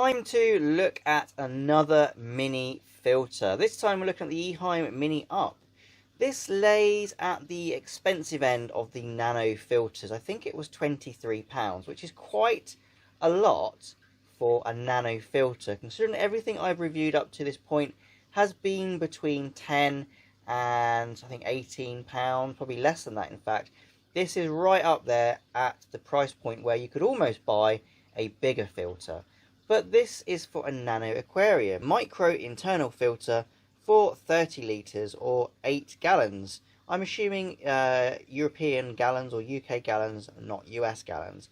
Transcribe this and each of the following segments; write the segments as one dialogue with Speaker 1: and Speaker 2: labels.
Speaker 1: Time to look at another mini filter. This time we're looking at the Eheim Mini Up. This lays at the expensive end of the nano filters. I think it was £23, which is quite a lot for a nano filter, considering everything I've reviewed up to this point has been between £10 and I think £18, probably less than that in fact. This is right up there at the price point where you could almost buy a bigger filter. But this is for a Nano Aquarium micro internal filter for 30 litres or 8 gallons. I'm assuming European gallons or UK gallons, not US gallons.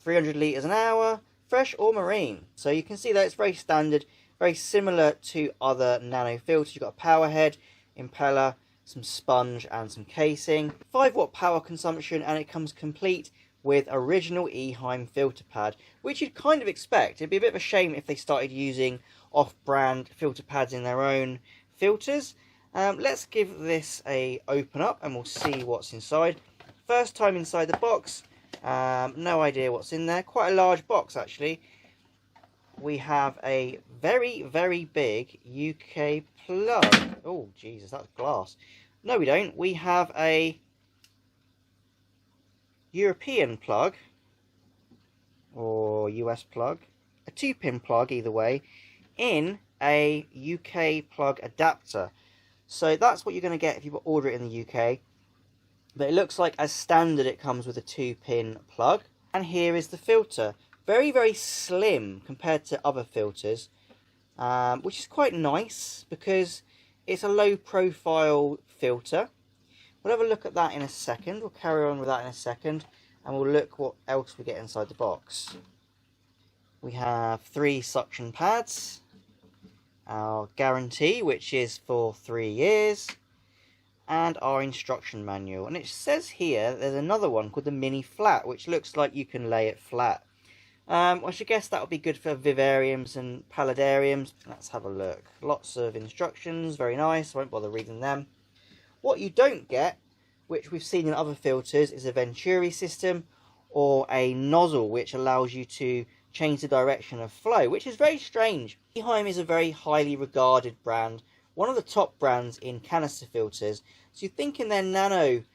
Speaker 1: 300 litres an hour, fresh or marine. So you can see that it's very standard, very similar to other nano filters. You've got a power head, impeller, some sponge and some casing. 5 watt power consumption, and it comes complete with original Eheim filter pad, which you'd kind of expect. It'd be a bit of a shame if they started using off-brand filter pads in their own filters. Let's give this a open up and we'll see what's inside. First time inside the box, no idea what's in there. Quite a large box actually. We have a very, very big UK plug. Oh Jesus, that's glass. No we don't. We have a European plug or US plug, a 2-pin plug either way, in a UK plug adapter. So that's what you're going to get if you order it in the UK. But it looks like as standard it comes with a 2-pin plug. And here is the filter. Very, very slim compared to other filters, which is quite nice because it's a low profile filter. We'll have a look at that in a second. We'll carry on with that in a second. And we'll look what else we get inside the box. We have 3 suction pads. Our guarantee, which is for 3 years. And our instruction manual. And it says here there's another one called the Mini Flat, which looks like you can lay it flat. I should guess that would be good for vivariums and paludariums. Let's have a look. Lots of instructions. Very nice. I won't bother reading them. What you don't get, which we've seen in other filters, is a venturi system or a nozzle which allows you to change the direction of flow, which is very strange. Eheim is a very highly regarded brand, one of the top brands in canister filters. So you'd think in their nano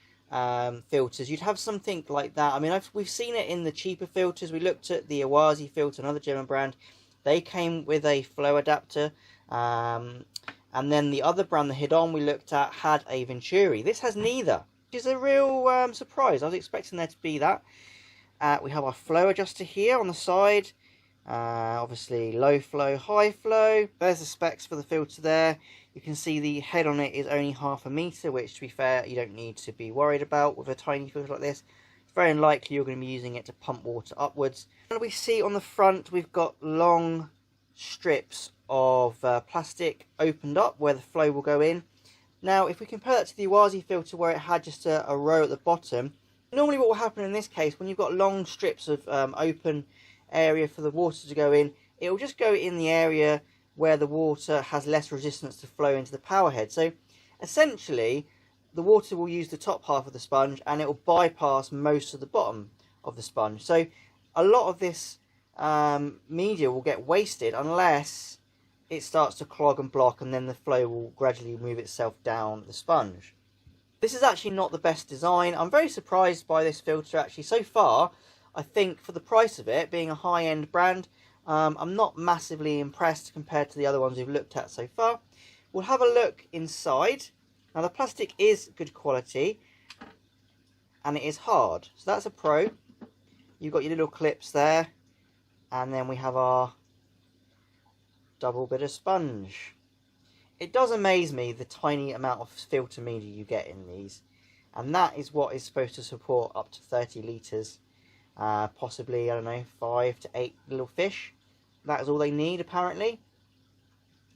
Speaker 1: filters you'd have something like that. I mean, we've seen it in the cheaper filters. We looked at the Awazi filter, another German brand. They came with a flow adapter. And then the other brand, the Hidon, we looked at had a venturi. This has neither, which is a real surprise. I was expecting there to be that. We have our flow adjuster here on the side. Obviously low flow, high flow. There's the specs for the filter there. You can see the head on it is only 1/2 meter, which to be fair, you don't need to be worried about with a tiny filter like this. It's very unlikely you're going to be using it to pump water upwards. And we see on the front we've got long strips of plastic opened up where the flow will go in. Now if we compare that to the Awazi filter where it had just a row at the bottom, normally what will happen in this case, when you've got long strips of open area for the water to go in, it will just go in the area where the water has less resistance to flow into the power head. So essentially the water will use the top half of the sponge and it will bypass most of the bottom of the sponge. So a lot of this media will get wasted unless it starts to clog and block, and then the flow will gradually move itself down the sponge. This is actually not the best design. I'm very surprised by this filter actually. So far, I think for the price of it, being a high-end brand, I'm not massively impressed compared to the other ones we've looked at so far. We'll have a look inside. Now the plastic is good quality and it is hard, so that's a pro. You've got your little clips there, and then we have our double bit of sponge. It does amaze me the tiny amount of filter media you get in these, and that is what is supposed to support up to 30 litres, possibly, I don't know, 5 to 8 little fish. That is all they need apparently,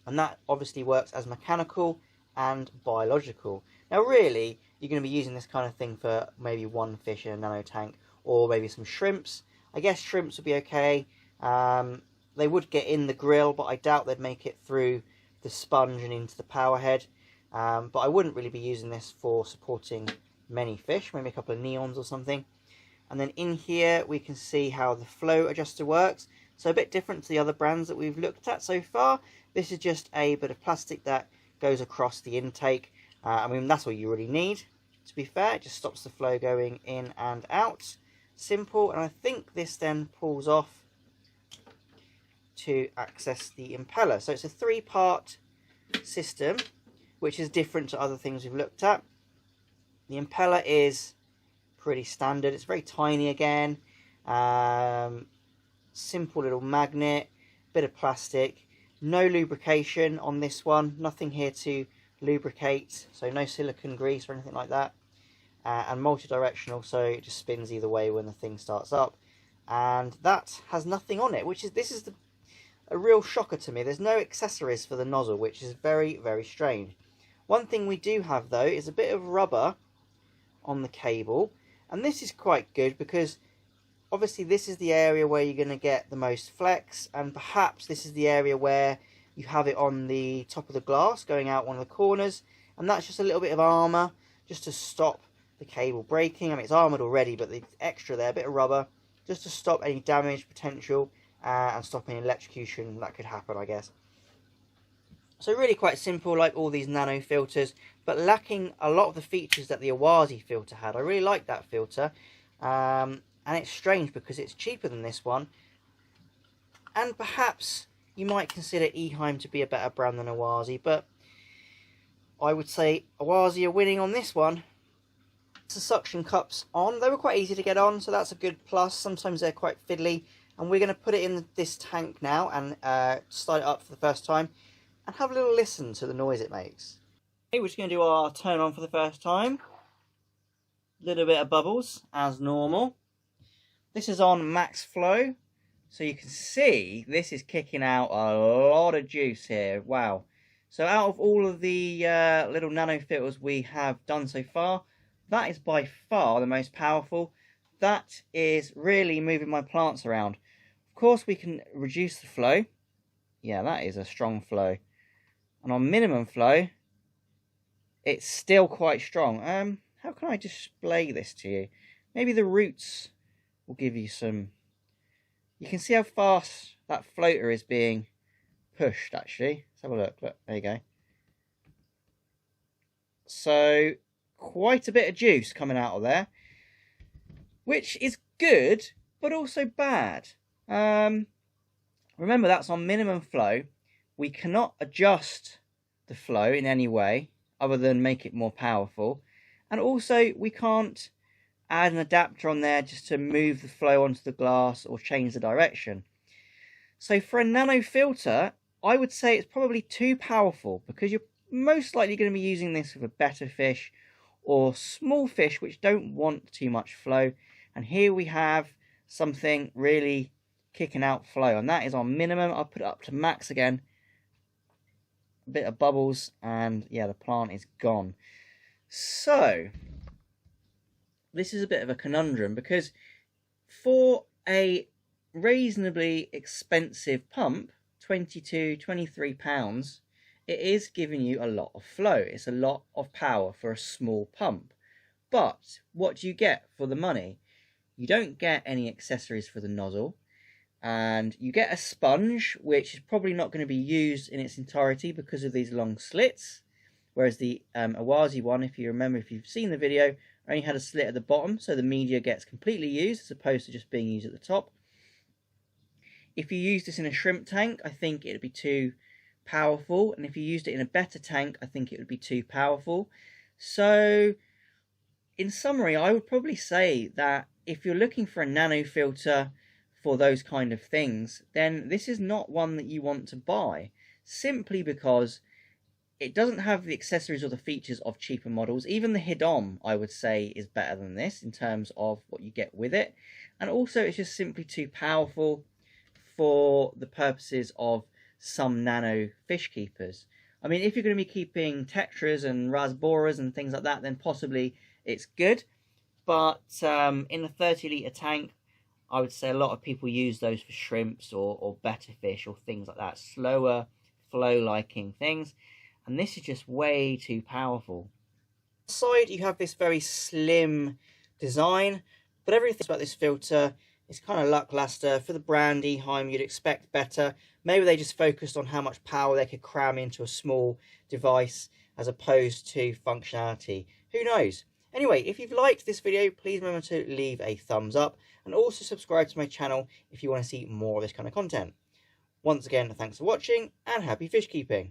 Speaker 1: and that obviously works as mechanical and biological. Now really, you're going to be using this kind of thing for maybe 1 fish in a nano tank, or maybe some shrimps. I guess shrimps would be okay. They would get in the grill, but I doubt they'd make it through the sponge and into the power head. But I wouldn't really be using this for supporting many fish, maybe a couple of neons or something. And then in here we can see how the flow adjuster works. So a bit different to the other brands that we've looked at so far. This is just a bit of plastic that goes across the intake. I mean, that's all you really need, to be fair. It just stops the flow going in and out. Simple. And I think this then pulls off to access the impeller. So it's a 3-part system, which is different to other things we've looked at. The impeller is pretty standard. It's very tiny again. Simple little magnet, bit of plastic. No lubrication on this one. Nothing here to lubricate. So no silicone grease or anything like that. And multi-directional, so it just spins either way when the thing starts up. And that has nothing on it, which is a real shocker to me. There's no accessories for the nozzle, which is very, very strange. One thing we do have though is a bit of rubber on the cable, and this is quite good because obviously this is the area where you're going to get the most flex, and perhaps this is the area where you have it on the top of the glass going out one of the corners, and that's just a little bit of armour just to stop the cable breaking. I mean, it's armoured already, but the extra there, a bit of rubber, just to stop any damage potential and stop any electrocution that could happen, I guess. So really quite simple, like all these nano filters, but lacking a lot of the features that the Awazi filter had. I really like that filter, and it's strange because it's cheaper than this one, and perhaps you might consider Eheim to be a better brand than Awazi, but I would say Awazi are winning on this one. The suction cups on, they were quite easy to get on, so that's a good plus. Sometimes they're quite fiddly, and we're going to put it in this tank now and start it up for the first time and have a little listen to the noise it makes. Okay, we're just going to do our turn on for the first time. Little bit of bubbles as normal. This is on max flow, so you can see this is kicking out a lot of juice here. Wow. So out of all of the little nano filters we have done so far, that is by far the most powerful. That is really moving my plants around. Of course, we can reduce the flow. Yeah, that is a strong flow. And on minimum flow, it's still quite strong. How can I display this to you? Maybe the roots will give you some... You can see how fast that floater is being pushed, actually. Let's have a look. Look, there you go. So... quite a bit of juice coming out of there, which is good but also bad. Remember, that's on minimum flow. We cannot adjust the flow in any way other than make it more powerful, and also we can't add an adapter on there just to move the flow onto the glass or change the direction. So for a nano filter, I would say it's probably too powerful, because you're most likely going to be using this with a better fish or small fish which don't want too much flow. And here we have something really kicking out flow, and that is on minimum. I'll put it up to max again. A bit of bubbles, and yeah, the plant is gone. So this is a bit of a conundrum, because for a reasonably expensive pump, £22–23, it is giving you a lot of flow. It's a lot of power for a small pump. But what do you get for the money? You don't get any accessories for the nozzle, and you get a sponge, which is probably not going to be used in its entirety because of these long slits, whereas the Awazi one, if you remember, if you've seen the video, only had a slit at the bottom, so the media gets completely used as opposed to just being used at the top. If you use this in a shrimp tank, I think it would be too powerful, and if you used it in a better tank, I think it would be too powerful. So in summary, I would probably say that if you're looking for a nano filter for those kind of things, then this is not one that you want to buy, simply because it doesn't have the accessories or the features of cheaper models. Even the Eheim, I would say, is better than this in terms of what you get with it, and also it's just simply too powerful for the purposes of some nano fish keepers. I mean, if you're going to be keeping tetras and rasboras and things like that, then possibly it's good. But in a 30-litre tank, I would say a lot of people use those for shrimps or better fish or things like that. Slower, flow-liking things. And this is just way too powerful. On the side, you have this very slim design, but everything about this filter It's kind of lackluster. For the brand Eheim, you'd expect better. Maybe they just focused on how much power they could cram into a small device as opposed to functionality. Who knows? Anyway, if you've liked this video, please remember to leave a thumbs up and also subscribe to my channel if you want to see more of this kind of content. Once again, thanks for watching and happy fish keeping.